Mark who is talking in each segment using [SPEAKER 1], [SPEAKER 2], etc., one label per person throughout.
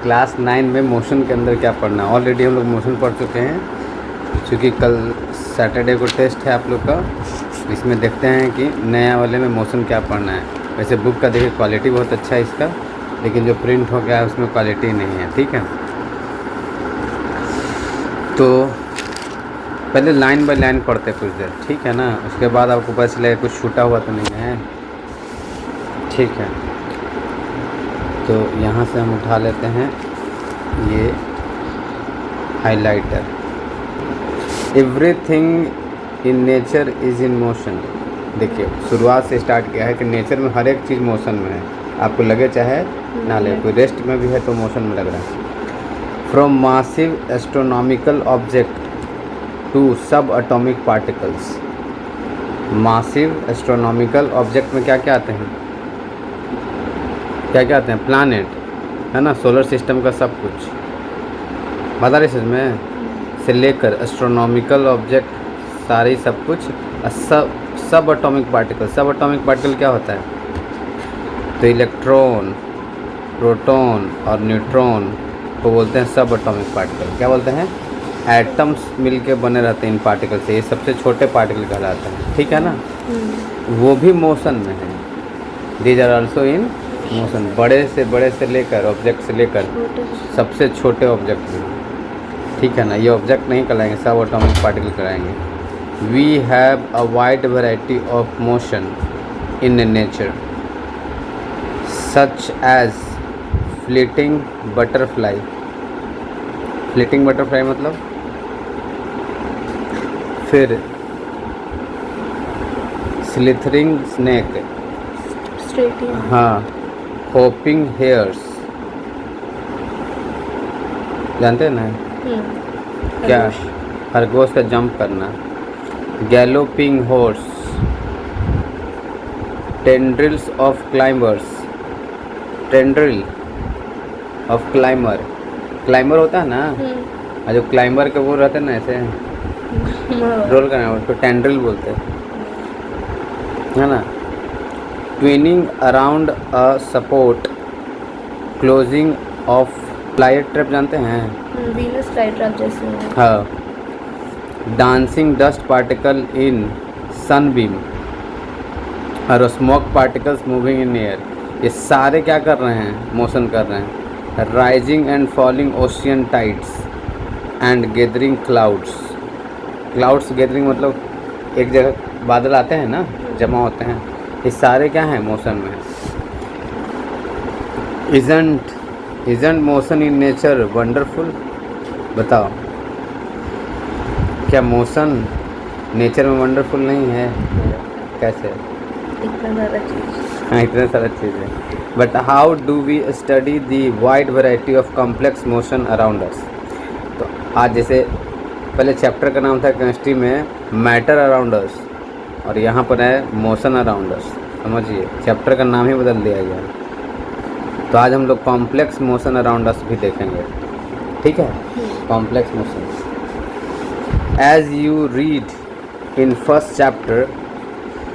[SPEAKER 1] Class 9 में motion के अंदर क्या पढ़ना है। ऑलरेडी हम लोग मोशन पढ़ चुके हैं, क्योंकि कल सैटरडे को टेस्ट है आप लोग का। इसमें देखते हैं कि नया वाले में मोशन क्या पढ़ना है। वैसे बुक का देखिए क्वालिटी बहुत अच्छा है इसका, लेकिन जो प्रिंट हो गया है उसमें क्वालिटी नहीं है, ठीक है। तो पहले लाइन बाय लाइन पढ़ते कुछ देर, ठीक है ना। उसके बाद आपको पता चलेगा कुछ छूटा हुआ तो नहीं है, ठीक है। तो यहाँ से हम उठा लेते हैं ये highlighter. Everything in nature is in motion. देखिए शुरुआत से स्टार्ट किया है कि नेचर में हर एक चीज़ मोशन में है, आपको लगे चाहे ना लगे। कोई रेस्ट में भी है तो मोशन में लग रहा है। From massive astronomical object to sub atomic particles. Massive astronomical object में क्या क्या आते हैं, क्या क्या आते हैं? प्लैनेट है ना, सोलर सिस्टम का सब कुछ बता रहे इसमें से लेकर एस्ट्रोनॉमिकल ऑब्जेक्ट सारी सब कुछ। सब एटॉमिक पार्टिकल। सब एटॉमिक पार्टिकल क्या होता है? तो इलेक्ट्रॉन, प्रोटॉन और न्यूट्रॉन को बोलते हैं सब एटॉमिक पार्टिकल। क्या बोलते हैं? एटम्स मिलके बने रहते हैं इन पार्टिकल से, ये सबसे छोटे पार्टिकल कहलाते हैं, ठीक है ना। वो भी मोशन में है। These are also in motion. बड़े से लेकर ऑब्जेक्ट से लेकर सबसे छोटे ऑब्जेक्ट भी, ठीक है ना। ये ऑब्जेक्ट नहीं कहलाएंगे, सब एटॉमिक पार्टिकल कहलाएंगे। We have a wide variety of motion in nature such as fleeting butterfly. Fleeting butterfly मतलब फिर स्लिथरिंग स्नेक, हाँ, होपिंग हेयर्स, जानते हैं ना क्या? खरगोश का जंप करना। Galloping horse, tendrils of climbers. Tendril of climber, climber होता है ना, जो क्लाइंबर के वो रहते हैं ना ऐसे रोल करना, उसको टेंड्रिल बोलते हैं, है ना। Twining around a support, closing of flight trap, जानते हैं?
[SPEAKER 2] वीनस फ्लाइट ट्रैप जैसे।
[SPEAKER 1] हाँ। Dancing dust particle in sunbeam और smoke particles moving in air. ये सारे क्या कर रहे हैं? मोशन कर रहे हैं। Rising and falling ocean tides and gathering clouds. Clouds gathering मतलब एक जगह बादल आते हैं ना, जमा होते हैं, ये सारे क्या हैं? मोशन में। Isn't motion in nature wonderful. बताओ, क्या मोशन नेचर में वंडरफुल नहीं है? कैसे?
[SPEAKER 2] इतना ज़्यादा चीज़।
[SPEAKER 1] हाँ, इतना सारा चीज़ है। But how do we study the wide variety of complex motion around us. तो आज जैसे पहले चैप्टर का नाम था केमिस्ट्री में मैटर अराउंड अस, और यहाँ पर है मोशन अराउंड अस। समझिए, चैप्टर का नाम ही बदल दिया गया। तो आज हम लोग कॉम्प्लेक्स मोशन अराउंड अस भी देखेंगे, ठीक है। Complex motion. As you read in first chapter,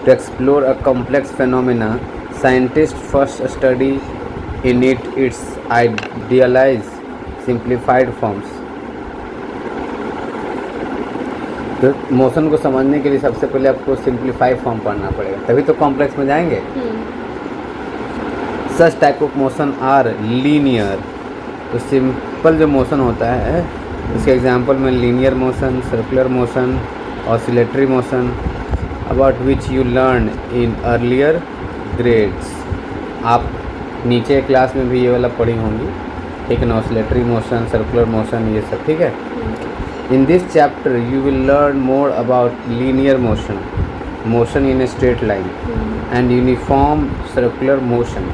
[SPEAKER 1] to explore a complex phenomena, scientists first study in its idealized, simplified forms. तो मोशन को समझने के लिए सबसे पहले आपको सिंप्लीफाइड फॉर्म पढ़ना पड़ेगा, तभी तो कॉम्प्लेक्स में जाएंगे। Such type of motion are linear. तो सिंपल जो मोशन होता है उसके एग्जांपल में linear motion, circular motion, oscillatory motion, about which you learn in earlier grades। आप नीचे क्लास में भी ये वाला पढ़ी होंगी, ठीक है ना, ऑसिलेटरी मोशन, सर्कुलर मोशन, ये सब, ठीक है। In this chapter you will learn more about linear motion, motion in A straight line, and uniform circular motion.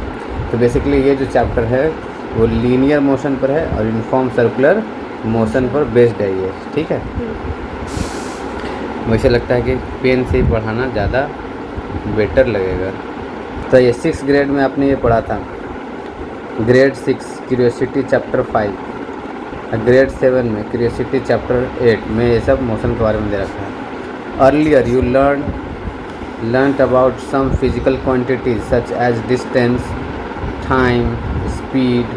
[SPEAKER 1] तो बेसिकली ये जो चैप्टर है वो लीनियर मोशन पर है और यूनिफॉर्म सर्कुलर मोशन पर बेस्ड है ये, ठीक है। मुझे लगता है कि पेन से ही पढ़ाना ज़्यादा बेटर लगेगा। तो ये 6th ग्रेड में आपने ये पढ़ा था, ग्रेड 6 क्यूरियोसिटी चैप्टर 5, ग्रेड 7 में क्यूरियोसिटी चैप्टर 8 में ये सब मोशन के बारे में दे रखा है। Earlier you learn about some physical quantities such as distance, time, speed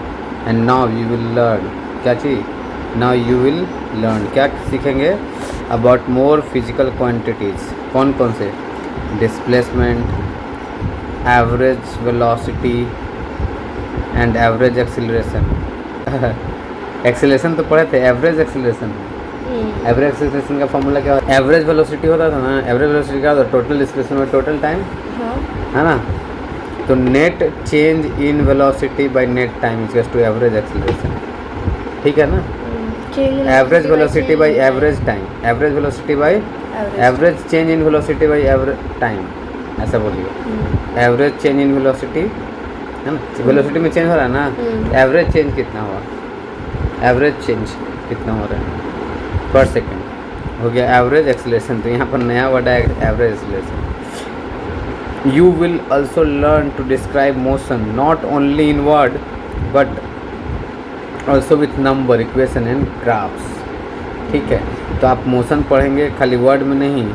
[SPEAKER 1] and now you will learn, क्या चीज़, नाउ यू विल लर्न, क्या सीखेंगे, अबाउट मोर फिजिकल क्वांटिटीज़, कौन कौन से, displacement, average velocity and average acceleration. Acceleration तो पढ़े थे, एवरेज एक्सीलरेशन, एवरेज एक्सीलरेशन का फॉर्मूला क्या होता है, एवरेज वेलोसिटी होता था ना, एवरेज वेलोसिटी क्या होता है, टोटल डिस्प्लेसमेंट और टोटल टाइम,
[SPEAKER 2] हाँ
[SPEAKER 1] है ना। तो net change in velocity by net time equals to average acceleration, ठीक है ना। Average velocity by average time, average velocity by average change in velocity by average time, ऐसा बोलिए। एवरेज चेंज इन वेलोसिटी, है ना, वेलोसिटी में change हो रहा है ना, एवरेज चेंज कितना हुआ, एवरेज चेंज कितना हो रहा है पर सेकेंड, हो गया एवरेज एक्सीलरेशन। तो यहाँ पर नया वर्ड है average acceleration. You will also learn to describe motion not only in word but also with number, equation and graphs, ठीक है। तो आप मोशन पढ़ेंगे खाली वर्ड में नहीं,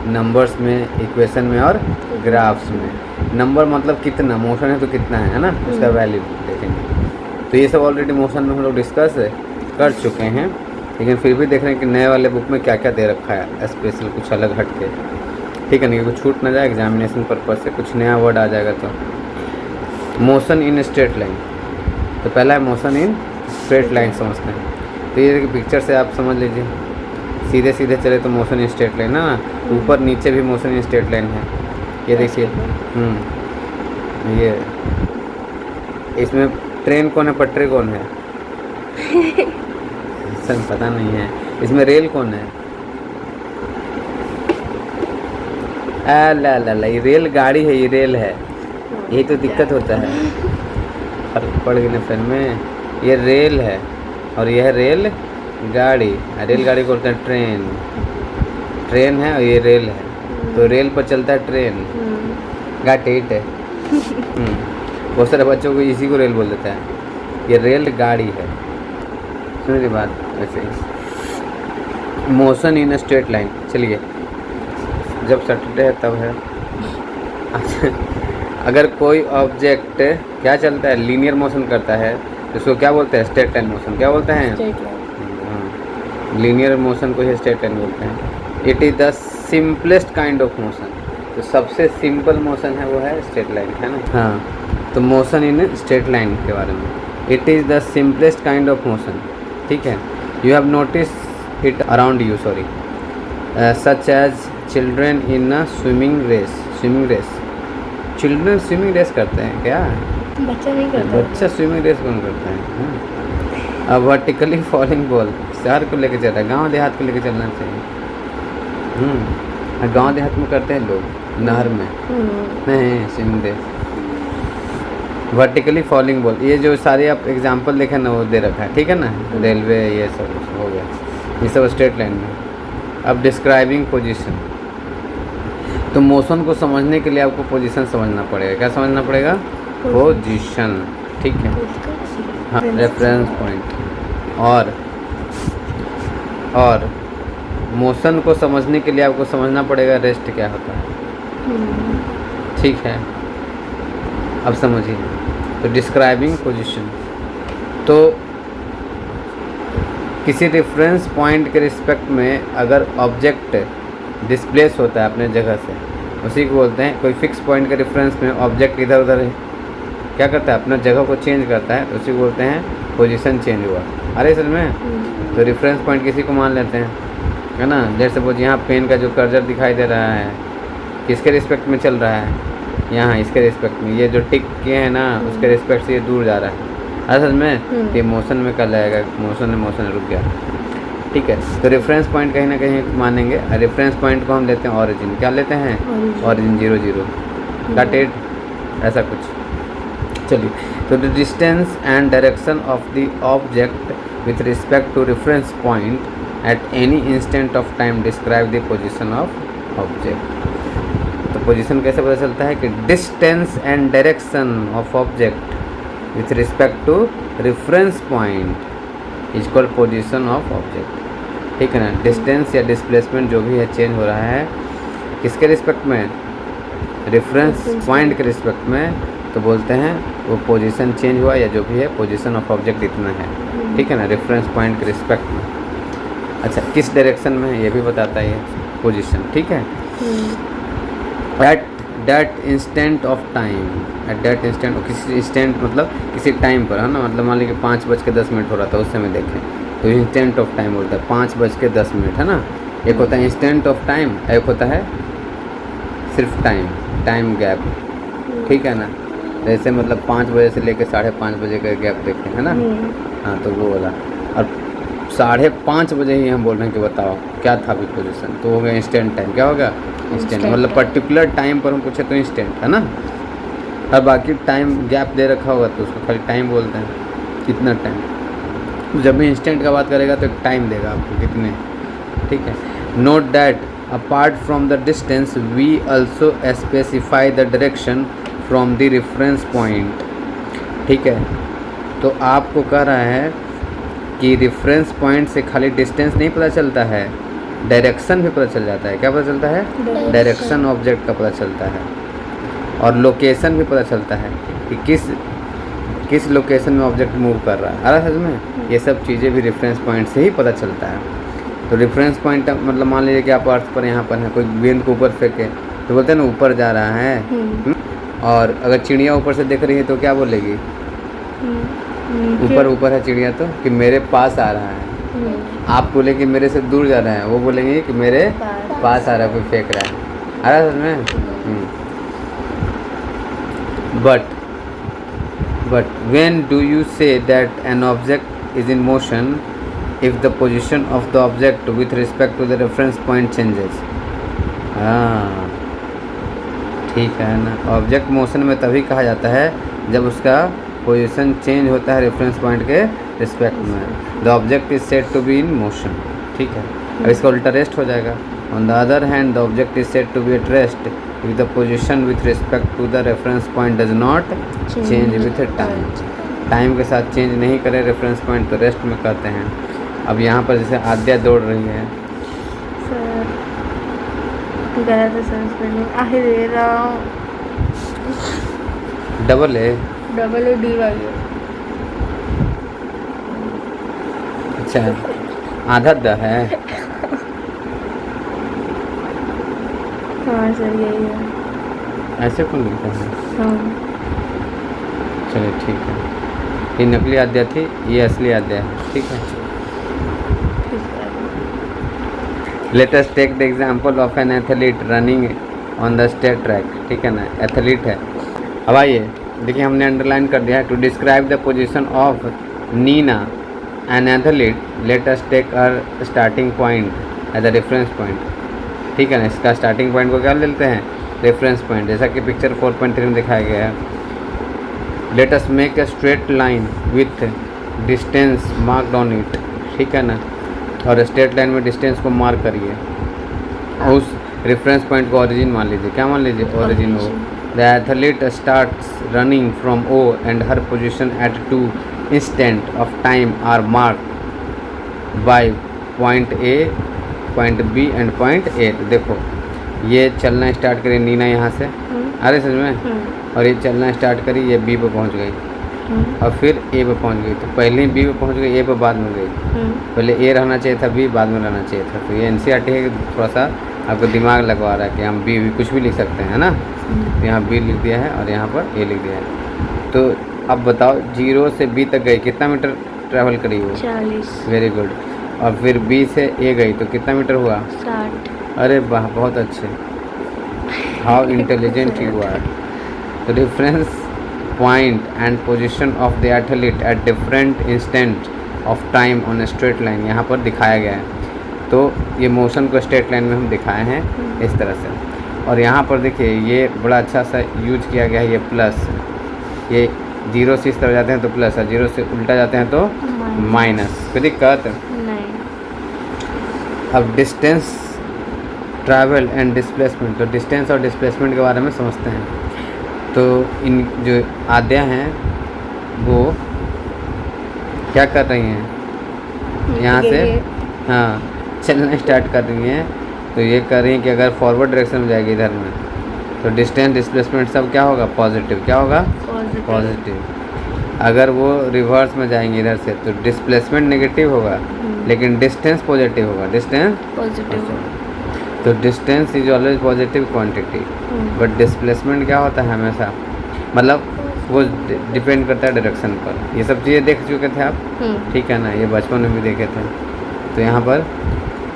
[SPEAKER 1] नंबर्स में, इक्वेशन में और ग्राफ्स में। नंबर मतलब कितना, मोशन है तो कितना है ना, उसका वैल्यू देखेंगे। तो ये सब ऑलरेडी मोशन में हम लोग डिस्कस कर चुके हैं, लेकिन फिर भी देख रहे हैं कि नए वाले बुक में क्या क्या दे रखा है स्पेशल, कुछ अलग हट के, ठीक है, नहीं कुछ छूट ना जाए एग्जामिनेशन पर्पज से, कुछ नया वर्ड आ जाएगा। तो मोशन इन स्ट्रेट लाइन, तो पहला है मोशन इन स्ट्रेट लाइन समझते हैं। तो ये पिक्चर से आप समझ लीजिए, सीधे सीधे चले तो मोशन इन स्ट्रेट लाइन ना, ऊपर नीचे भी मोशन इन स्ट्रेट लाइन है, ये देखिए। ये इसमें ट्रेन कौन है, पटरी कौन है, सर पता नहीं है। इसमें रेल कौन है, ला ला ला, ये रेल गाड़ी है, ये रेल है, यही तो दिक्कत होता है, फर्क पड़ गया फिर में। ये रेल है और यह है रेल गाड़ी, रेल गाड़ी को बोलते हैं ट्रेन, ट्रेन है और ये रेल है, तो रेल पर चलता है ट्रेन, गाटेट है। बहुत सारे बच्चों को इसी को रेल बोल देता है, ये रेल गाड़ी है। सुनिए बात वैसे ही, मोशन इन स्ट्रेट लाइन, चलिए जब सैटरडे है तब है। अच्छा, अगर कोई ऑब्जेक्ट क्या चलता है, लीनियर मोशन करता है, तो उसको क्या बोलते हैं, स्ट्रेट लाइन मोशन, क्या बोलते हैं, लीनियर मोशन को ही स्ट्रेट लाइन बोलते हैं। It is the simplest kind of motion, तो सबसे सिंपल मोशन है वो है स्ट्रेट लाइन, है ना। हाँ, तो मोशन इन स्ट्रेट लाइन के बारे में, it is the simplest kind of motion, ठीक है। You have notice it around you, sorry, such as children in a swimming race, swimming race, children swimming race करते हैं क्या,
[SPEAKER 2] बच्चा नहीं करता,
[SPEAKER 1] बच्चा स्विमिंग रेस कौन करता है। हाँ, अब वर्टिकली फॉलिंग बॉल, शहर को लेके चल रहा है, गाँव देहात को लेके चलना चाहिए। गांव देहात में करते हैं लोग, नहर में नहीं swimming race. Vertically falling ball, ये जो सारे आप एग्जांपल देखें ना वो दे रखा है, ठीक है ना, रेलवे ये सब हो गया, ये सब स्ट्रेट लाइन में। अब डिस्क्राइबिंग पोजीशन, तो मोशन को समझने के लिए आपको पोजीशन समझना पड़ेगा, क्या समझना पड़ेगा, पोजीशन, ठीक है। हाँ, रेफरेंस पॉइंट। और मोशन को समझने के लिए आपको समझना पड़ेगा रेस्ट क्या होता है, ठीक है। अब समझिए, तो डिस्क्राइबिंग पोजीशन, तो किसी रेफरेंस पॉइंट के रिस्पेक्ट में अगर ऑब्जेक्ट डिस्प्लेस होता है अपने जगह से, उसी को बोलते हैं, कोई फिक्स पॉइंट के रेफरेंस में ऑब्जेक्ट इधर उधर क्या करता है, अपना जगह को चेंज करता है, तो उसी को बोलते हैं पोजीशन चेंज हुआ। अरे सर में तो रेफरेंस पॉइंट किसी को मान लेते हैं, है ना। जैसे सपोज यहाँ पेन का जो कर्सर दिखाई दे रहा है, किसके रिस्पेक्ट में चल रहा है, यहाँ इसके रिस्पेक्ट में, ये जो टिक किए हैं ना उसके रिस्पेक्ट से ये दूर जा रहा है, असल में ये मोशन में कर जाएगा, मोशन रुक गया, ठीक है। तो रेफरेंस पॉइंट कहीं ना कहीं मानेंगे, रेफरेंस पॉइंट को हम लेते हैं ऑरिजिन, क्या लेते हैं, ऑरिजिन 0 0 कट एट, ऐसा कुछ। चलिए, तो the distance and direction of the object with respect to reference point at any instant of time describe the position of object. तो पोजीशन कैसे पता चलता है कि distance and direction of object with respect to reference point is called position of object, ठीक है ना। Distance या डिस्प्लेसमेंट जो भी है चेंज हो रहा है किसके रिस्पेक्ट में, रेफरेंस पॉइंट के रिस्पेक्ट में, तो बोलते हैं वो पोजीशन चेंज हुआ या जो भी है, पोजीशन ऑफ ऑब्जेक्ट इतना है, ठीक है ना, रेफरेंस पॉइंट के रिस्पेक्ट में। अच्छा, किस डायरेक्शन में है ये भी बताता है ये पोजीशन, ठीक है। At that instant of time, at that instant, किसी इंस्टेंट मतलब किसी टाइम पर, है ना, मतलब मान लीजिए 5:10 हो रहा था उस समय देखें तो इंस्टेंट ऑफ टाइम बोलता है 5:10, है ना। एक होता है इंस्टेंट ऑफ टाइम, एक होता है सिर्फ टाइम गैप, ठीक है ना। जैसे मतलब 5 बजे से लेकर 5:30 बजे का गैप देखें, है ना। हाँ, तो वो वाला। और 5:30 बजे ही हम बोल रहे हैं कि बताओ क्या था अभी पोजीशन, तो हो गया इंस्टेंट टाइम। क्या होगा? इंस्टेंट, मतलब पर्टिकुलर टाइम पर हम पूछे तो इंस्टेंट, है ना। और बाकी टाइम गैप दे रखा होगा तो उसको खाली टाइम बोलते हैं, कितना टाइम। जब भी इंस्टेंट का बात करेगा तो एक टाइम देगा आपको कितने, ठीक है। Note that apart from the distance we also specify the direction from the reference point, ठीक है। तो आपको कह रहा है कि रेफरेंस पॉइंट से खाली डिस्टेंस नहीं पता चलता है, डायरेक्शन भी पता चल जाता है। क्या पता चलता है? डायरेक्शन ऑब्जेक्ट का पता चलता है, और लोकेशन भी पता चलता है कि किस लोकेशन में ऑब्जेक्ट मूव कर रहा है। आ रहा है समझ? ये सब चीज़ें भी रेफरेंस पॉइंट से ही पता चलता है। तो रेफरेंस पॉइंट मतलब मान लीजिए कि आप अर्थ पर यहाँ पर हैं, कोई गेंद को ऊपर फेंके तो बोलते हैं ना ऊपर जा रहा है। और अगर चिड़िया ऊपर से देख रही है तो क्या बोलेगी? ऊपर है चिड़िया तो कि मेरे पास आ रहा है। आप बोले कि मेरे से दूर जा रहा है, वो बोलेंगे कि मेरे पास आ रहा है, कोई फेंक रहा है। आ रहा है समझ? But when do you say that an object is in motion if the position of the object with respect to the reference point changes? हाँ, ठीक है ना। ऑब्जेक्ट मोशन में तभी कहा जाता है जब उसका पोजीशन चेंज होता है रेफरेंस पॉइंट के रिस्पेक्ट में। The object is said to be in motion, ठीक है। अब इसका उल्टा रेस्ट हो जाएगा। On the other hand the object is said to be at rest if the position with respect to the reference point does not change with time। Time के साथ change नहीं करे रेफरेंस पॉइंट तो rest में कहते हैं। अब यहाँ पर जैसे आद्या दौड़ रही है, डबल ए
[SPEAKER 2] डी वाली।
[SPEAKER 1] अच्छा, आधा द है।
[SPEAKER 2] हाँ सर, यही है।
[SPEAKER 1] ऐसे कौन लिखता है?
[SPEAKER 2] हाँ।
[SPEAKER 1] चलिए ठीक है, ये नकली आद्या थी, ये असली आद्या है, ठीक है। Let us take the example of an athlete running on the straight track, ठीक है ना। एथलीट है। अब आइए देखिए, हमने अंडरलाइन कर दिया है। To describe the position of Nina an athlete let us take her starting point as a reference point, ठीक है ना। इसका स्टार्टिंग पॉइंट को क्या लेते हैं? रेफरेंस पॉइंट, जैसा कि पिक्चर 4.3 में दिखाया गया है। Let us make a straight line with distance marked on it, ठीक है ना। और स्ट्रेट लाइन में डिस्टेंस को मार्क करिए। उस रेफरेंस पॉइंट को ओरिजिन मान लीजिए। क्या मान लीजिए? ओरिजिन हो। The athlete starts running from O and her position at 2 instant of time are marked by point A, point B and point A. तो देखो ये चलना स्टार्ट करी नीना यहाँ से, आ रही समझ में, और ये चलना स्टार्ट करी, ये बी पे पहुँच गई और फिर ए पे पहुँच गई। तो पहले ही बी पे पहुँच गई, ए पे बाद में गई। पहले ए रहना चाहिए था, बी बाद में रहना चाहिए था। तो ये NCERT है कि थोड़ा सा आपको दिमाग लगवा रहा है कि हम बी कुछ भी लिख सकते हैं, है ना। तो यहाँ बी लिख दिया है और यहाँ पर ए लिख दिया है। तो अब बताओ 0 से बी तक गई, कितना मीटर ट्रैवल करी वो?
[SPEAKER 2] 40।
[SPEAKER 1] Very good. और फिर बी से ए गई तो कितना मीटर हुआ?
[SPEAKER 2] 60।
[SPEAKER 1] अरे वाह, बहुत अच्छे, how intelligent you are. Reference point and position of the athlete at different instant of time on a straight line यहाँ पर दिखाया गया है। तो ये मोशन को स्ट्रेट लाइन में हम दिखाए हैं इस तरह से। और यहाँ पर देखिए ये बड़ा अच्छा सा यूज किया गया है, ये प्लस, ये 0 से इस तरह जाते हैं तो प्लस है, 0 से उल्टा जाते हैं तो माइनस। कोई दिक्कत
[SPEAKER 2] नहीं।
[SPEAKER 1] अब डिस्टेंस, ट्रैवल एंड डिस्प्लेसमेंट, तो डिस्टेंस और डिस्प्लेसमेंट के बारे में समझते हैं। तो इन जो आद्या हैं वो क्या कर रही हैं? यहाँ से हाँ चलना स्टार्ट कर रही हैं। तो ये कर रही हैं कि अगर फॉरवर्ड डायरेक्शन में जाएगी इधर में तो डिस्टेंस डिस्प्लेसमेंट सब क्या होगा? पॉजिटिव। क्या होगा? पॉजिटिव। अगर वो रिवर्स में जाएंगे इधर से तो डिस्प्लेसमेंट नेगेटिव होगा, लेकिन डिस्टेंस पॉजिटिव होगा। Distance
[SPEAKER 2] positive.
[SPEAKER 1] तो distance is always positive quantity, but displacement क्या होता है हमेशा, मतलब वो डिपेंड करता है डायरेक्शन पर। ये सब चीज़ें देख चुके थे आप, ठीक है ना, ये बचपन में भी देखे थे। तो यहाँ पर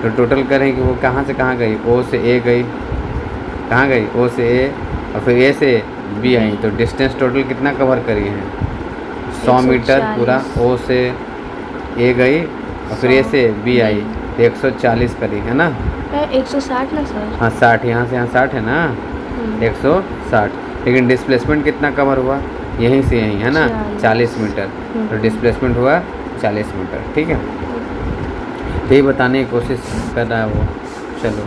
[SPEAKER 1] तो टोटल करें कि वो कहाँ से कहाँ गई, ओ से ए गई, कहाँ गई, ओ से ए, और फिर ए से बी आई, तो डिस्टेंस टोटल कितना कवर करी है, 100 मीटर पूरा। ओ से ए गई और फिर ए से बी आई, 140 करी है ना।
[SPEAKER 2] 160 ना सर?
[SPEAKER 1] हाँ 60, यहाँ से यहाँ 60 है ना, 160। लेकिन डिस्प्लेसमेंट कितना कवर हुआ, यहीं से यहीं है ना, 40 मीटर। तो डिस्प्लेसमेंट हुआ 40 मीटर, ठीक है। यही बताने की कोशिश कर रहा है वो। चलो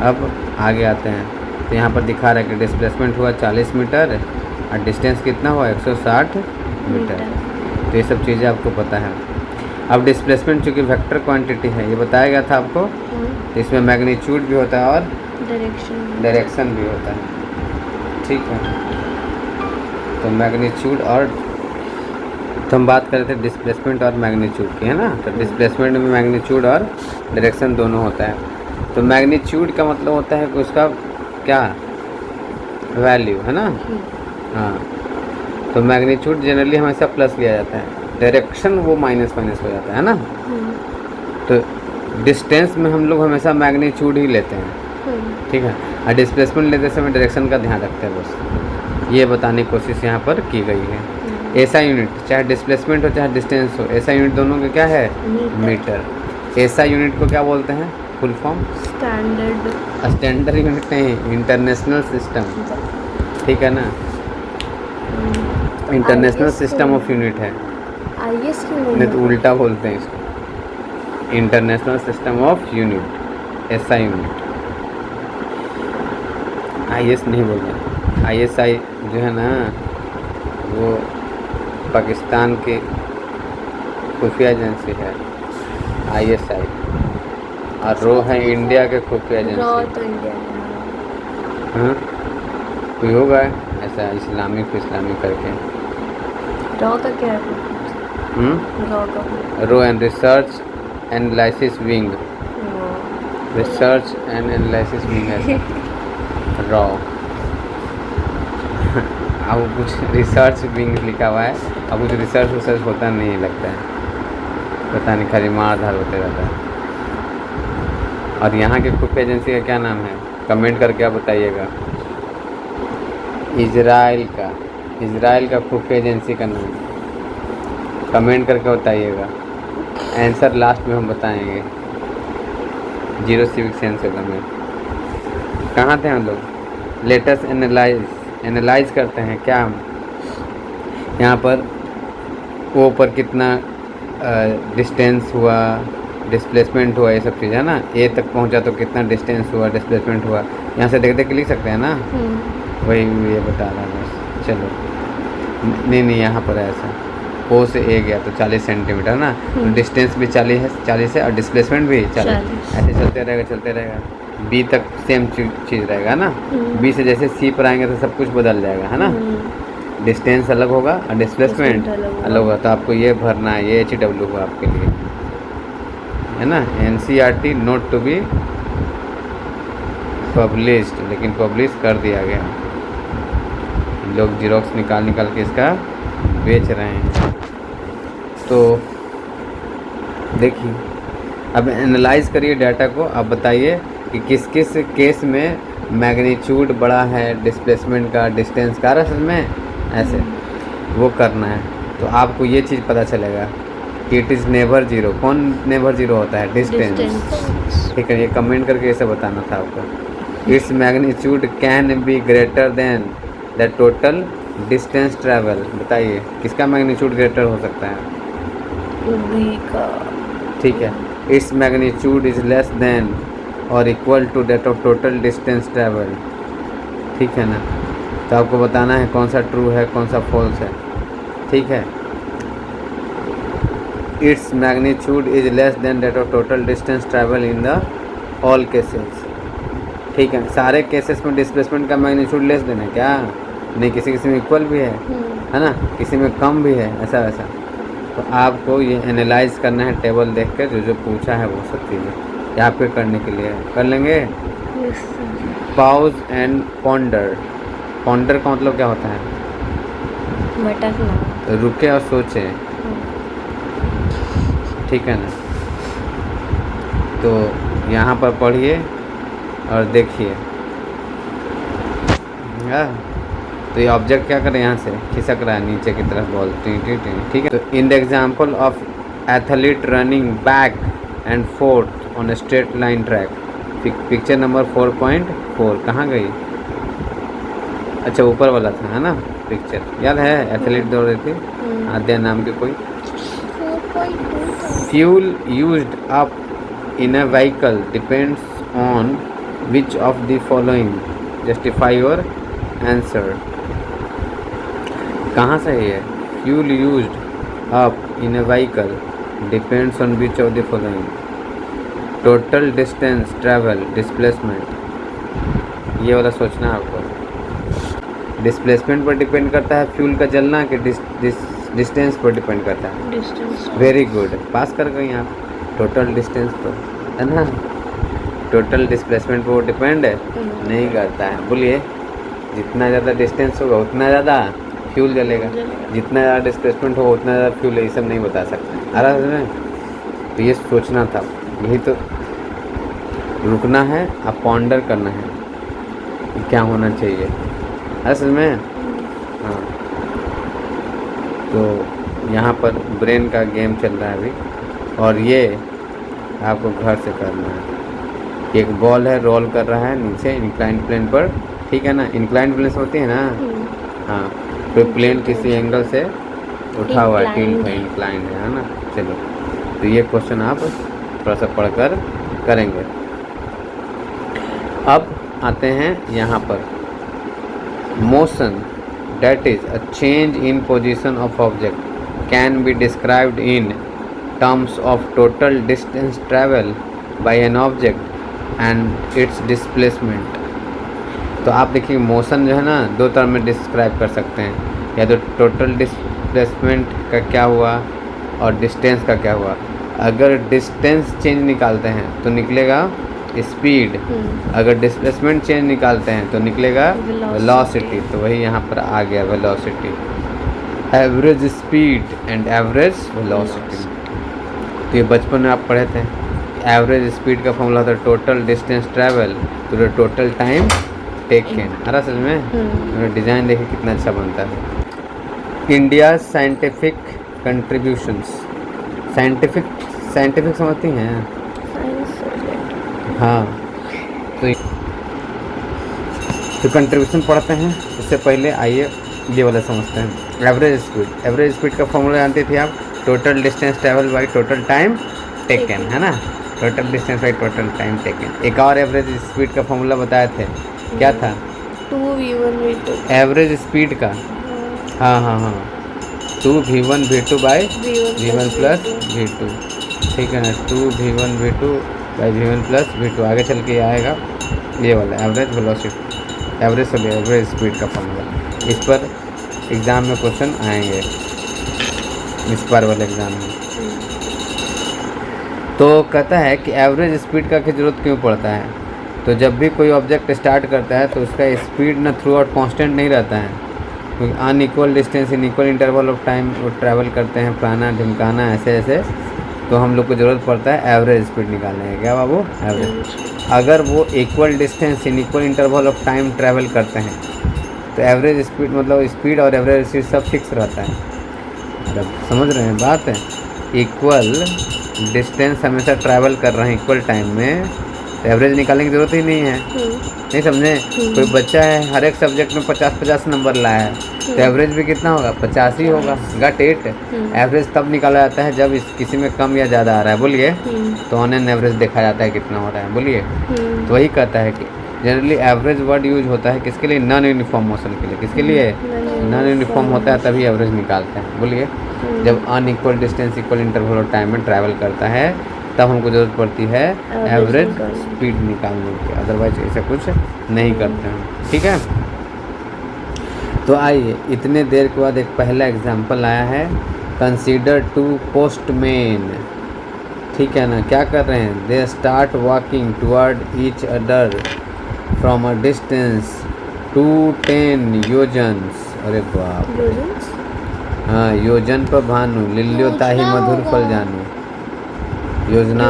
[SPEAKER 1] अब आगे आते हैं। तो यहाँ पर दिखा रहा है कि डिस्प्लेसमेंट हुआ 40 मीटर और डिस्टेंस कितना हुआ, 160 मीटर। तो ये सब चीज़ें आपको पता है। अब डिस्प्लेसमेंट चूँकि वेक्टर क्वांटिटी है, ये बताया गया था आपको, तो इसमें मैग्नीट्यूड भी होता है और डायरेक्शन भी होता है, ठीक है। तो मैग्नीट्यूड और तो हम बात कर रहे थे डिस्प्लेसमेंट और मैग्नीट्यूड की, है ना। तो डिस्प्लेसमेंट में मैग्नीट्यूड और डायरेक्शन दोनों होता है। तो मैग्नीट्यूड का मतलब होता है कि उसका क्या वैल्यू है ना, हाँ। तो मैग्नीट्यूड जनरली हमेशा प्लस लिया जाता है, डायरेक्शन वो माइनस हो जाता है ना। तो डिस्टेंस में हम लोग हमेशा मैग्नीट्यूड ही लेते हैं, ठीक है। और डिस्प्लेसमेंट लेते समय डायरेक्शन का ध्यान रखते हैं, बस ये बताने की कोशिश यहाँ पर की गई है। ऐसा यूनिट चाहे डिस्प्लेसमेंट हो चाहे डिस्टेंस हो, ऐसा यूनिट दोनों का क्या है, मीटर। ऐसा यूनिट को क्या बोलते हैं, फुल फॉर्म स्टैंडर्ड यूनिट नहीं, इंटरनेशनल सिस्टम, ठीक है ना। इंटरनेशनल सिस्टम ऑफ यूनिट है,
[SPEAKER 2] IS
[SPEAKER 1] नहीं तो उल्टा बोलते हैं इसको, इंटरनेशनल सिस्टम ऑफ यूनिट, ऐसा यूनिट। IS नहीं बोलते, ISI जो है ना वो पाकिस्तान की खुफिया एजेंसी है, ISI, और रो है इंडिया के खुफिया एजेंसी।
[SPEAKER 2] तो इंडिया
[SPEAKER 1] हाँ कोई होगा ऐसा इस्लामिक करके।
[SPEAKER 2] रॉ का क्या है? रॉ का
[SPEAKER 1] रो and research analysis wing, research and analysis wing है रॉ। अब कुछ रिसर्च विंग लिखा हुआ है, अब कुछ रिसर्च होता नहीं लगता है, पता नहीं, खाली मारधार होते रहता है। और यहाँ के खुफिया एजेंसी का क्या नाम है, कमेंट करके आप बताइएगा। इजराइल का खुफिया एजेंसी का नाम कमेंट करके बताइएगा। आंसर लास्ट में हम बताएंगे। 0 सिविक सेंस होगा में कहाँ थे हम लोग, लेटेस्ट एनालाइज करते हैं क्या हम यहाँ पर, वो पर कितना डिस्टेंस हुआ, डिस्प्लेसमेंट हुआ, ये सब चीज़ है ना। ए तक पहुँचा तो कितना डिस्टेंस हुआ, डिस्प्लेसमेंट हुआ, यहाँ से देख के लिख सकते हैं ना। वही ये बता रहा है बस। चलो नहीं यहाँ पर है ऐसा, ओ से ए गया तो 40 सेंटीमीटर ना, तो डिस्टेंस भी 40 है और डिस्प्लेसमेंट भी 40। ऐसे चलते रहेगा। बी तक सेम चीज़ रहेगा ना। बी से जैसे सी पर आएंगे तो सब कुछ बदल जाएगा, है ना। डिस्टेंस अलग होगा और डिस्प्लेसमेंट अलग होगा। तो आपको ये भरना है, ये HW हुआ आपके लिए, है ना। NCERT not to be published, लेकिन पब्लिश कर दिया गया। लोग जीरोक्स निकाल के इसका बेच रहे हैं। तो देखिए अब एनालाइज करिए डाटा को, अब बताइए कि किस किस केस में मैग्नीट्यूड बड़ा है डिस्प्लेसमेंट का, डिस्टेंस का, असल में ऐसे वो करना है। तो आपको ये चीज़ पता चलेगा कि इट इज़ नेवर जीरो। कौन नेवर जीरो होता है, डिस्टेंस, ठीक है। ये कमेंट करके ऐसे बताना था आपको। Its magnitude can be greater than the total distance travel. बताइए किसका मैग्नीट्यूड ग्रेटर हो सकता है,
[SPEAKER 2] बी का,
[SPEAKER 1] ठीक है। Its magnitude is less than और equal to that of total distance travel, ठीक है ना। तो आपको बताना है कौन सा ट्रू है कौन सा फॉल्स है, ठीक है। Its magnitude is less then that of total distance travel in the all cases, ठीक है। सारे केसेस में डिस्प्लेसमेंट का मैग्नीट्यूड लेस देना है क्या, नहीं किसी किसी में इक्वल भी है ना, किसी में कम भी है, ऐसा वैसा। तो आपको ये एनालाइज करना है टेबल देख कर, जो जो पूछा है वो सब चीज़ें ये आपके करने के लिए है। कर लेंगे।
[SPEAKER 2] Yes sir.
[SPEAKER 1] Pause and ponder. Ponder का मतलब क्या होता है?
[SPEAKER 2] भटकना।
[SPEAKER 1] रुके और सोचें, ठीक है ना। तो यहाँ पर पढ़िए और देखिए। तो ये ऑब्जेक्ट क्या करे, यहाँ से खिसक रहा है नीचे की तरफ बॉल, ठीक है। तो in the example of athlete running back and fourth on straight line track, picture number 4.4 कहाँ गई? अच्छा ऊपर वाला था, है ना पिक्चर, याद है? एथलीट दौड़ रही थी, आद्या नाम की कोई। Fuel used up in a vehicle depends on which of the following, justify your answer. कहाँ से है? Fuel used up in a vehicle depends on which of the following, total distance travel, displacement. ये वाला सोचना है आपको। Displacement पर depend करता है फ्यूल का जलना कि डिस्टेंस पर डिपेंड करता है?
[SPEAKER 2] डिस्टेंस।
[SPEAKER 1] वेरी गुड, पास कर गई आप। टोटल डिस्टेंस पर, है ना। टोटल डिस्प्लेसमेंट पर डिपेंड नहीं करता है। बोलिए, जितना ज़्यादा डिस्टेंस होगा उतना ज़्यादा फ्यूल जलेगा, जितना ज़्यादा डिस्प्लेसमेंट होगा उतना ज़्यादा फ्यूल, ये सब नहीं बता सकते। आ रहा है? तो ये सोचना था, यही तो रुकना है, अब पॉन्डर करना है कि क्या होना चाहिए असल में। हाँ, तो यहाँ पर ब्रेन का गेम चल रहा है अभी, और ये आपको घर से करना है। एक बॉल है, रोल कर रहा है नीचे इंक्लाइन प्लेन पर, ठीक है ना। इंक्लाइन प्लेन से होती है ना, हाँ। तो प्लेन किसी एंगल से उठा हुआ है, टिल्ट है, इंक्लाइन है ना। चलो, तो ये क्वेश्चन आप थोड़ा सा पढ़कर करेंगे। अब आते हैं यहाँ पर, motion that is a change in position of object can be described in terms of total distance travel by an object and its displacement। तो आप देखिए मोशन जो है ना दो टर्म में डिस्क्राइब कर सकते हैं, या तो टोटल डिस्प्लेसमेंट का क्या हुआ और डिस्टेंस का क्या हुआ। अगर डिस्टेंस चेंज निकालते हैं तो निकलेगा स्पीड, अगर डिस्प्लेसमेंट चेंज निकालते हैं तो निकलेगा वेलोसिटी। तो वही यहाँ पर आ गया, velocity, average speed and average velocity. तो ये बचपन में आप पढ़े थे। एवरेज स्पीड का फॉर्मूला होता है total distance travel to the total time taken. अरे सच में डिज़ाइन देखिए कितना अच्छा बनता है। इंडिया साइंटिफिक कंट्रीब्यूशंस, साइंटिफिक समझती हैं? हाँ, तो कंट्रीब्यूशन पढ़ते हैं, उससे पहले आइए ये वाला समझते हैं। एवरेज स्पीड का फॉर्मूला जानते थे आप, total distance travel by total time taken, है ना। Total distance by total time taken. एक और एवरेज स्पीड का फॉर्मूला बताए थे, क्या था?
[SPEAKER 2] 2v1v2
[SPEAKER 1] एवरेज स्पीड का, हाँ 2v1v2 by v1 plus v2, ठीक है ना। 2v1v2 by v1 plus v2, आगे चल के आएगा ये वाला एवरेज वेलोसिटी, एवरेज स्पीड का फॉर्मूला। इस पर एग्ज़ाम में क्वेश्चन आएंगे, इस पर वाले एग्ज़ाम में। तो कहता है कि एवरेज स्पीड का ज़रूरत क्यों पड़ता है। तो जब भी कोई ऑब्जेक्ट स्टार्ट करता है तो उसका स्पीड ना थ्रू आउट कॉन्स्टेंट नहीं रहता है, क्योंकि unequal distance in equal interval of time वो ट्रैवल करते हैं, फलाना ढिमकाना ऐसे ऐसे। तो हम लोग को ज़रूरत पड़ता है एवरेज स्पीड निकालने की। क्या बाबू? एवरेज। अगर वो equal distance in equal interval of time travel करते हैं तो एवरेज स्पीड मतलब स्पीड और एवरेज स्पीड सब फिक्स रहता है। मतलब समझ रहे हैं बात है? इक्वल डिस्टेंस हमेशा ट्रैवल कर रहे हैं इक्वल टाइम में, तो एवरेज निकालने की ज़रूरत ही नहीं है। नहीं समझे? कोई बच्चा है हर एक सब्जेक्ट में 50-50 नंबर लाया है, तो एवरेज भी कितना होगा? 50 ही होगा। Got it. एवरेज तब निकाला जाता है जब किसी में कम या ज़्यादा आ रहा है, बोलिए। तो ऑन एन एवरेज देखा जाता है कितना हो रहा है, बोलिए। तो वही कहता है कि जनरली एवरेज वर्ड यूज होता है किसके लिए? नॉन यूनिफॉर्म मोशन के लिए। किसके लिए? नॉन यूनिफॉर्म होता है तभी एवरेज निकालते हैं, बोलिए। जब unequal distance equal interval of time में ट्रैवल करता है तब हमको ज़रूरत पड़ती है एवरेज स्पीड निकालने की, अदरवाइज ऐसा कुछ नहीं करते हैं, ठीक है। तो आइए इतने देर के बाद एक पहला एग्जाम्पल आया है, कंसीडर टू पोस्टमैन। ठीक है ना, क्या कर रहे हैं, they start walking toward each other from a distance 210 योजन्स। अरे बाप,
[SPEAKER 2] योजन्स?
[SPEAKER 1] हाँ, योजन पर भानु लिल्यो ताही मधुर फल जानू। योजना,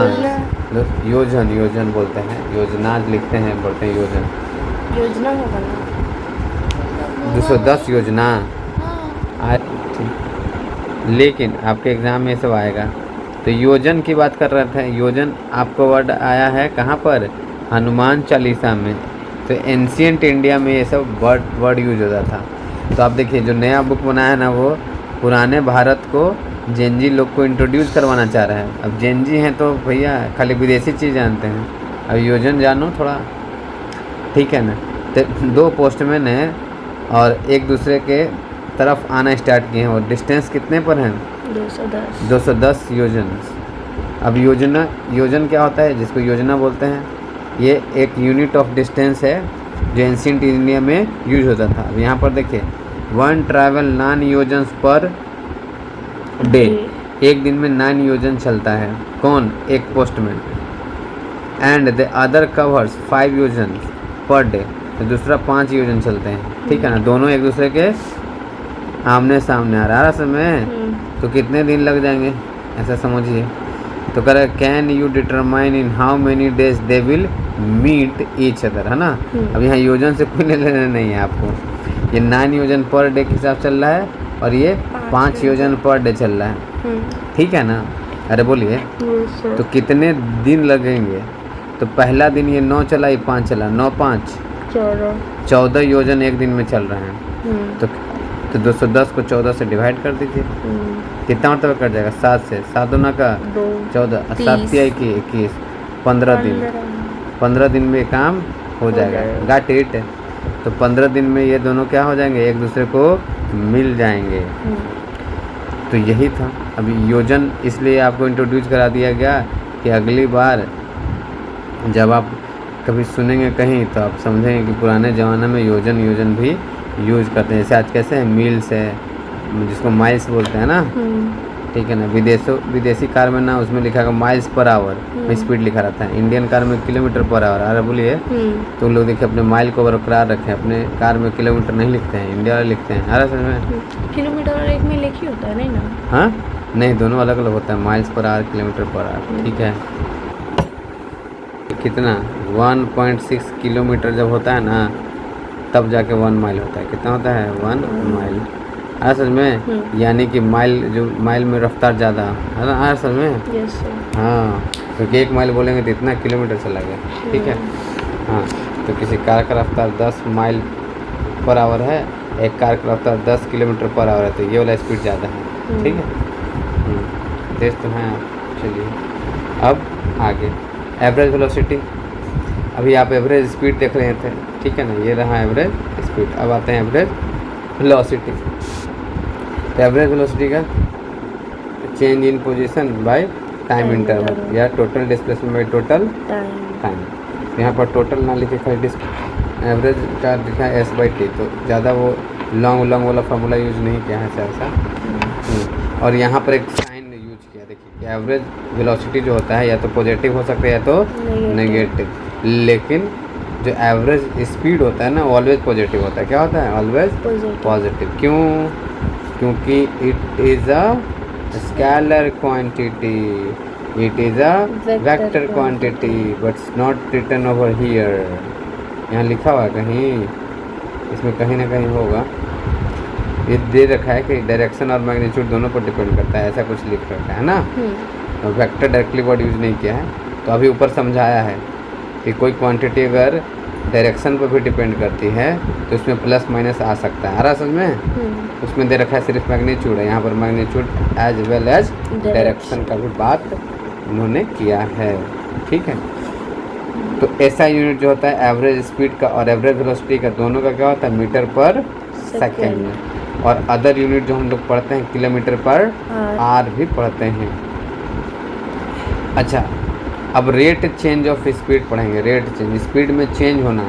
[SPEAKER 1] योजन योजन बोलते हैं, योजना लिखते हैं, बोलते हैं योजन।
[SPEAKER 2] योजना का बना
[SPEAKER 1] 210 योजना लेकिन आपके एग्ज़ाम में सब आएगा। तो योजन की बात कर रहे थे, योजन आपको वर्ड आया है कहाँ पर, हनुमान चालीसा में। तो एंशियंट इंडिया में ये सब वर्ड यूज होता था। तो आप देखिए जो नया बुक बनाया है ना, वो पुराने भारत को जेनजी लोग को इंट्रोड्यूस करवाना चाह रहा है। अब जेनजी हैं तो भैया खाली विदेशी चीज़ जानते हैं, अब योजन जानो थोड़ा, ठीक है ना। तो 2 पोस्टमैन हैं और एक दूसरे के तरफ आना स्टार्ट किए हैं, और डिस्टेंस कितने पर हैं, 210 योजन। अब योजन क्या होता है, जिसको योजना बोलते हैं, ये एक यूनिट ऑफ डिस्टेंस है जो एंशिएंट इंडिया में यूज होता था। अब यहाँ पर देखिए, 1 ट्रैवल 9 योजन पर डे, एक दिन में 9 योजन चलता है, कौन, एक postman. And the other covers 5 योजन पर डे, तो दूसरा 5 योजन चलते हैं, ठीक है ना। दोनों एक दूसरे के आमने सामने आ रहा है समय, तो कितने दिन लग जाएंगे ऐसा समझिए। तो कह रहे can you determine in how many days they will meet each other, है ना। अब यहाँ योजन से कोई लेना नहीं है आपको, ये 9 योजन पर डे के हिसाब चल रहा है, और ये 5 योजन पर डे चल रहा है, ठीक है ना। अरे बोलिए, तो कितने दिन लगेंगे, तो पहला दिन ये 9 चला, ये 5 चला, 9 5 14 योजन एक दिन में चल रहे हैं। तो 210 को 14 से डिवाइड कर दीजिए, कितना मतलब कट जाएगा, 7 से, 7 दूना का 14, 7 या 21, 15 दिन में काम हो जाएगा, गाट इट। तो 15 दिन में ये दोनों क्या हो जाएंगे, एक दूसरे को मिल जाएंगे। तो यही था। अभी योजन इसलिए आपको इंट्रोड्यूस करा दिया गया कि अगली बार जब आप कभी सुनेंगे कहीं, तो आप समझेंगे कि पुराने ज़माने में योजन भी यूज करते हैं। जैसे आज कैसे है, मील्स है, जिसको माइल्स बोलते हैं ना, ठीक है ना। विदेशी कार में ना उसमें लिखा है माइल्स पर आवर में स्पीड लिखा रहता है, इंडियन कार में किलोमीटर पर आवर। अरे बोलिए, तो लोग देखिए अपने माइल को बरकरार रखें, अपने कार में किलोमीटर नहीं लिखते हैं, इंडिया वाले लिखते हैं। अरे सच में
[SPEAKER 2] किलोमीटर और एक में लिखी होता है नहीं ना,
[SPEAKER 1] हाँ नहीं, दोनों अलग अलग होता है, miles per hour, kilometre per hour, ठीक है। कितना 1.6 किलोमीटर जब होता है ना, तब जाके 1 माइल होता है। कितना होता है, 1 माइल। असल में यानी कि माइल में रफ्तार ज़्यादा है ना, असल में।
[SPEAKER 2] Yes sir.
[SPEAKER 1] हाँ, क्योंकि 1 माइल बोलेंगे तो इतना किलोमीटर चला गया, ठीक है। हाँ, तो किसी कार का रफ्तार 10 माइल पर आवर है, एक कार का रफ्तार 10 किलोमीटर पर आवर है, तो ये वाला स्पीड ज़्यादा है, ठीक है। तेज तो हैं आप। चलिए अब आगे, एवरेज वेलोसिटी। अभी आप एवरेज स्पीड देख रहे थे, ठीक है ना, ये रहा एवरेज स्पीड। अब आते हैं एवरेज वेलोसिटी। तो एवरेज वेलोसिटी का change in position by time interval, या total displacement by total time. यहाँ पर टोटल ना लिखे, खाली एवरेज का लिखा है S/T, तो ज़्यादा वो लॉन्ग वाला फार्मूला यूज नहीं किया है ऐसा। और यहाँ पर एक साइन यूज किया, देखिए कि एवरेज वेलोसिटी जो होता है या तो पॉजिटिव हो सकता है या तो नेगेटिव, लेकिन जो एवरेज स्पीड होता है ना, ऑलवेज पॉजिटिव होता है। क्या होता है, ऑलवेज पॉजिटिव। क्यों, क्योंकि it is a scalar quantity, it is a vector quantity, but not written over here. यहाँ लिखा हुआ है कहीं, इसमें कहीं ना कहीं होगा, ये दे रखा है कि डायरेक्शन और मैग्नीट्यूड दोनों पर डिपेंड करता है, ऐसा कुछ लिख रखा है ना। तो वेक्टर डायरेक्टली वर्ड यूज़ नहीं किया है। तो अभी ऊपर समझाया है कि कोई क्वांटिटी अगर डायरेक्शन पर भी डिपेंड करती है तो उसमें प्लस माइनस आ सकता है। समझ में, उसमें दे रखा है सिर्फ मैग्नीट्यूड है, यहाँ पर magnitude as well as direction का भी बात उन्होंने किया है, ठीक है। तो ऐसा यूनिट जो होता है एवरेज स्पीड का और एवरेज वेलोसिटी का, दोनों का क्या होता है, मीटर पर सेकेंड। और अदर यूनिट जो हम लोग पढ़ते हैं किलोमीटर पर आर भी पढ़ते हैं। अच्छा, अब रेट चेंज ऑफ स्पीड पढ़ेंगे। रेट चेंज, स्पीड में चेंज होना,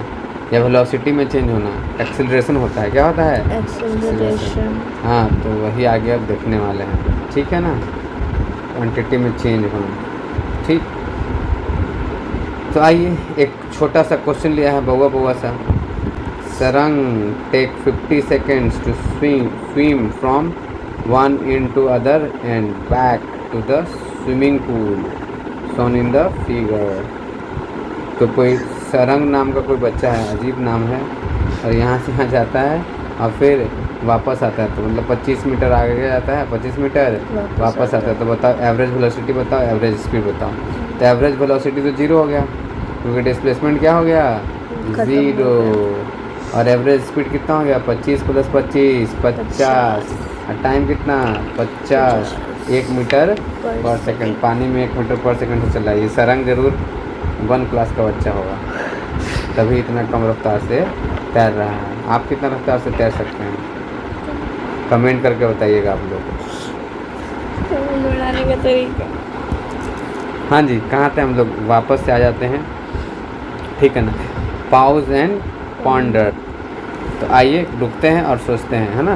[SPEAKER 1] या वेलोसिटी में चेंज होना, एक्सेलरेशन होता है, क्या होता है?
[SPEAKER 2] एक्सेलरेशन।
[SPEAKER 1] हाँ, तो वही आगे अब देखने वाले हैं, ठीक है ना, क्वांटिटी में चेंज होना, ठीक। तो आइए एक छोटा सा क्वेश्चन लिया है बउआ सा। Sarang take 50 seconds to swim from one end to other and back to the swimming pool shown in the figure। तो कोई सरंग नाम का कोई बच्चा है, अजीब नाम है, और यहाँ से यहाँ जाता है और फिर वापस आता है, तो मतलब 25 मीटर आगे जाता है, 25 मीटर वापस आता है। तो बताओ एवरेज वेलोसिटी बताओ, एवरेज स्पीड बताओ। तो एवरेज वेलोसिटी तो जीरो हो गया क्योंकि डिस्प्लेसमेंट क्या हो गया? ज़ीरो। और एवरेज स्पीड कितना हो गया? 25 + 25 50। और टाइम कितना? 50। 1 मीटर पर सेकंड। पानी में 1 मीटर पर सेकंड से चल रहा है। ये सरंग जरूर 1 क्लास का बच्चा होगा, तभी इतना कम रफ्तार से तैर रहा है। आप कितना रफ्तार से तैर सकते हैं? कमेंट करके बताइएगा आप लोग।
[SPEAKER 2] उड़ाने का तरीका।
[SPEAKER 1] हाँ जी, कहाँ थे हम लोग? वापस से आ जाते हैं, ठीक है ना। Pause and ponder. तो आइए रुकते हैं और सोचते हैं, है ना।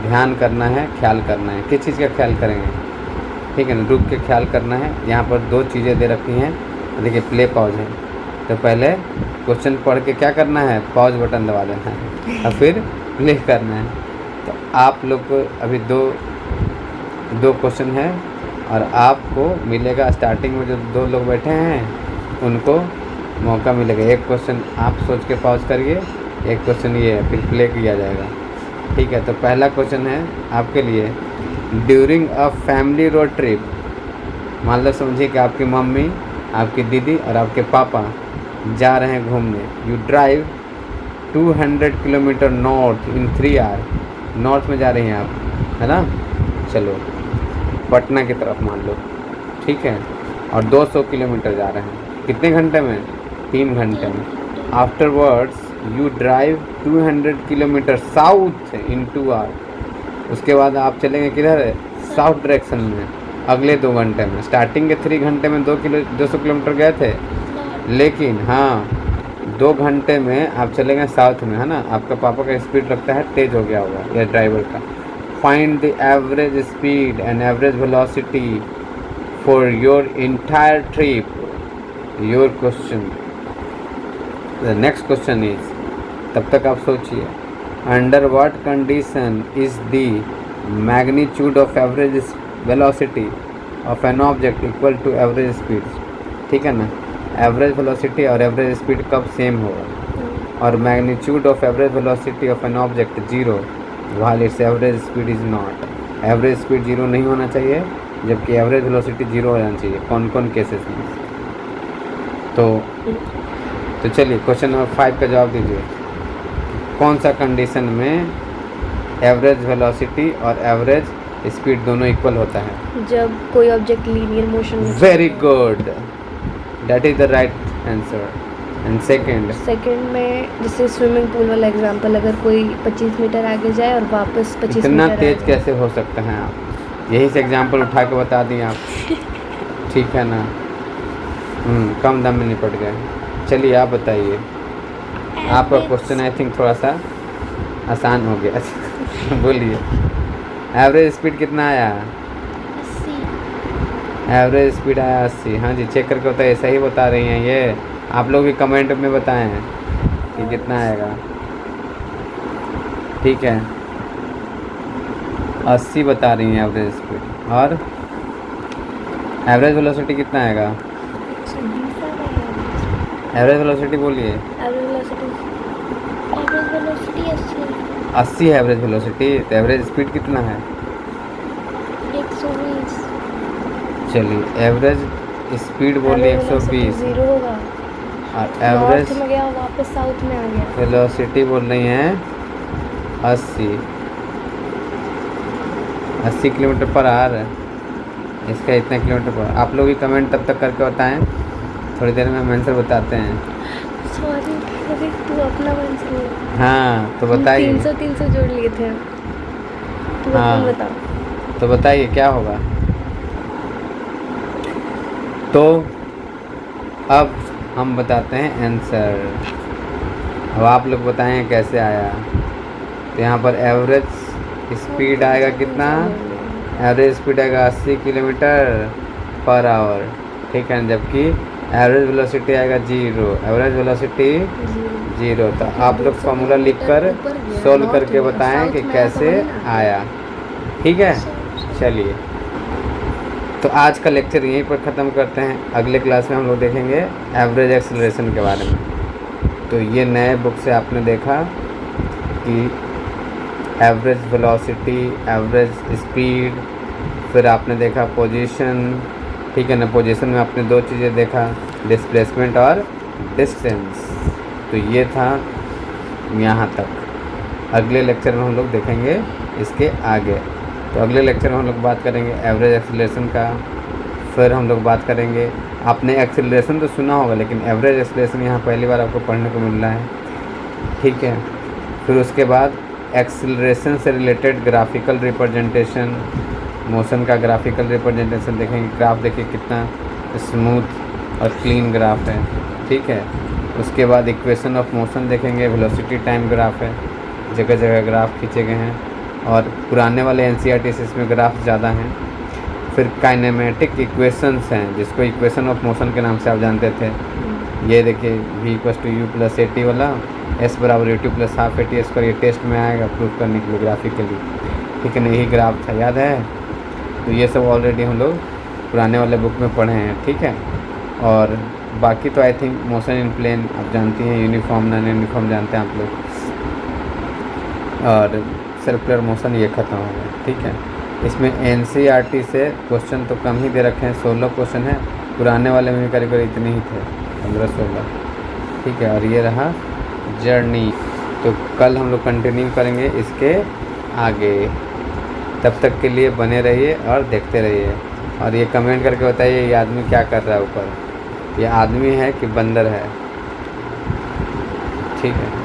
[SPEAKER 1] ध्यान करना है, ख्याल करना है। किस चीज़ का ख्याल करेंगे? ठीक है ना, रुक के ख्याल करना है। यहाँ पर 2 चीज़ें दे रखी हैं, देखिए प्ले पॉज है। तो पहले क्वेश्चन पढ़ के क्या करना है? पॉज बटन दबा देना है और फिर प्ले करना है। तो आप लोग को अभी दो क्वेश्चन है और आपको मिलेगा स्टार्टिंग में जो 2 लोग बैठे हैं उनको मौका मिलेगा। एक क्वेश्चन आप सोच के पॉज करिए, एक क्वेश्चन ये है, फिर प्ले किया जाएगा, ठीक है। तो पहला क्वेश्चन है आपके लिए, during a family road trip, मान लो समझिए कि आपकी मम्मी, आपकी दीदी और आपके पापा जा रहे हैं घूमने। You drive 200 kilometre north in 3 hour. North में जा रही हैं आप, है ना। चलो पटना की तरफ मान लो, ठीक है, और 200 किलोमीटर जा रहे हैं। कितने घंटे में? 3 घंटे में। Afterwards you drive 200 kilometre south in 2 hour. उसके बाद आप चलेंगे किधर? साउथ डायरेक्शन में, अगले 2 घंटे में। स्टार्टिंग के 3 घंटे में 200 किलोमीटर गए थे, लेकिन हाँ 2 घंटे में आप चलेंगे साउथ में, है ना। आपका पापा का स्पीड लगता है तेज़ हो गया होगा या ड्राइवर का। Find the average speed and average velocity for your entire trip. Your question, the next question is, तब तक आप सोचिए, under what condition is the magnitude of average velocity of an object equal to average speed. ठीक है ना, average velocity और average speed कब same होगा? और magnitude of average velocity of an object 0 while its average speed is not. Average speed 0 नहीं होना चाहिए, जबकि एवरेज वेलोसिटी 0 हो जाना चाहिए। कौन कौन केसेस में? तो चलिए क्वेश्चन नंबर 5 का जवाब दीजिए। कौन सा कंडीशन में एवरेज वेलोसिटी और एवरेज स्पीड दोनों इक्वल होता है?
[SPEAKER 2] जब कोई ऑब्जेक्ट लीनियर मोशन में।
[SPEAKER 1] Very good, that is the right answer. And second
[SPEAKER 2] में, जैसे स्विमिंग पूल वाला एग्जांपल, अगर कोई 25 मीटर आगे जाए और वापस 25
[SPEAKER 1] इतना
[SPEAKER 2] मीटर
[SPEAKER 1] तेज
[SPEAKER 2] आगे।
[SPEAKER 1] कैसे हो सकते हैं आप? यही से एग्जांपल उठा के बता दिए आप, ठीक है ना। कम दाम में निपट गए। चलिए आप बताइए, आपका क्वेश्चन आई थिंक थोड़ा सा आसान हो गया। बोलिए, एवरेज स्पीड कितना आया?
[SPEAKER 2] 80।
[SPEAKER 1] एवरेज स्पीड आया 80। हाँ जी, चेक करके बताइए, सही बता रही हैं ये। आप लोग भी कमेंट में बताएं कि कितना आएगा, ठीक है। 80 बता रही हैं एवरेज स्पीड, और एवरेज वेलोसिटी कितना आएगा? एवरेज वेलोसिटी बोलिए।
[SPEAKER 2] एवरेज वेलोसिटी
[SPEAKER 1] 80 है एवरेज वेलोसिटी, तो एवरेज स्पीड कितना है?
[SPEAKER 2] 120।
[SPEAKER 1] चलिए एवरेज स्पीड बोलिए 120,
[SPEAKER 2] 0 होगा।
[SPEAKER 1] और एवरेज
[SPEAKER 2] नॉर्थ में गया वापस साउथ में आ गया।
[SPEAKER 1] वेलोसिटी बोल रही हैं 80 किलोमीटर पर आवर। इसका इतना किलोमीटर पर। आप लोग भी कमेंट तब तक करके बताएं, थोड़ी देर में हम आंसर बताते हैं।
[SPEAKER 2] सॉरी तू अपना आंसर।
[SPEAKER 1] हाँ तो बताइए।
[SPEAKER 2] 300 जोड़ लिए थे। तू
[SPEAKER 1] हाँ
[SPEAKER 2] बता।
[SPEAKER 1] तो बताइए क्या होगा। तो अब हम बताते हैं आंसर। अब आप लोग बताएं कैसे आया। तो यहाँ पर एवरेज स्पीड आएगा कितना, एवरेज स्पीड आएगा 80 किलोमीटर पर आवर, ठीक है, जबकि एवरेज वेलोसिटी आएगा 0, एवरेज वेलोसिटी 0। तो आप लोग फॉर्मूला लिखकर सोल्व करके बताएं कि कैसे आया, ठीक है। चलिए, तो आज का लेक्चर यहीं पर ख़त्म करते हैं। अगले क्लास में हम लोग देखेंगे एवरेज एक्सेलरेशन के बारे में। तो ये नए बुक से आपने देखा कि एवरेज वेलोसिटी, एवरेज स्पीड, फिर आपने देखा पोजीशन, ठीक है ना। पोजीशन में आपने 2 चीज़ें देखा, डिस्प्लेसमेंट और डिस्टेंस। तो ये था यहाँ तक। अगले लेक्चर में हम लोग देखेंगे इसके आगे। तो अगले लेक्चर में हम लोग बात करेंगे एवरेज एक्सेलरेशन का, फिर हम लोग बात करेंगे, आपने एक्सेलरेशन तो सुना होगा लेकिन एवरेज एक्सेलरेशन यहाँ पहली बार आपको पढ़ने को मिल रहा है, ठीक है। फिर उसके बाद एक्सेलरेशन से रिलेटेड ग्राफिकल रिप्रेजेंटेशन, मोशन का ग्राफिकल रिप्रेजेंटेशन देखेंगे। ग्राफ देखिए कितना स्मूथ और क्लीन ग्राफ है, ठीक है। उसके बाद इक्वेशन ऑफ मोशन देखेंगे, वेलोसिटी टाइम ग्राफ है, जगह जगह ग्राफ खींचे गए हैं, और पुराने वाले NCERT से इसमें ग्राफ ज़्यादा हैं। फिर काइनेमेटिक इक्वेशंस हैं, जिसको इक्वेशन ऑफ मोशन के नाम से आप जानते थे। ये देखिए V = U + AT वाला, S = AT + ½ AT², ये टेस्ट में आएगा प्रूफ करने के लिए ग्राफिकली, ठीक है ना। यही ग्राफ था, याद है। तो ये सब ऑलरेडी हम लोग पुराने वाले बुक में पढ़े हैं, ठीक है। और बाकी तो I think motion in plane आप जानती हैं, यूनिफॉर्म नॉन यूनिफॉर्म जानते हैं आप लोग, और सर्कुलर मोशन ये ख़त्म हो गया, ठीक है। इसमें NCERT से क्वेश्चन तो कम ही दे रखे हैं, 16 क्वेश्चन है। पुराने वाले में भी करीब इतने ही थे, 15-16, ठीक है। और ये रहा जर्नी। तो कल हम लोग कंटिन्यू करेंगे इसके आगे। तब तक के लिए बने रहिए और देखते रहिए, और ये कमेंट करके बताइए ये आदमी क्या कर रहा है ऊपर, ये आदमी है कि बंदर है, ठीक है।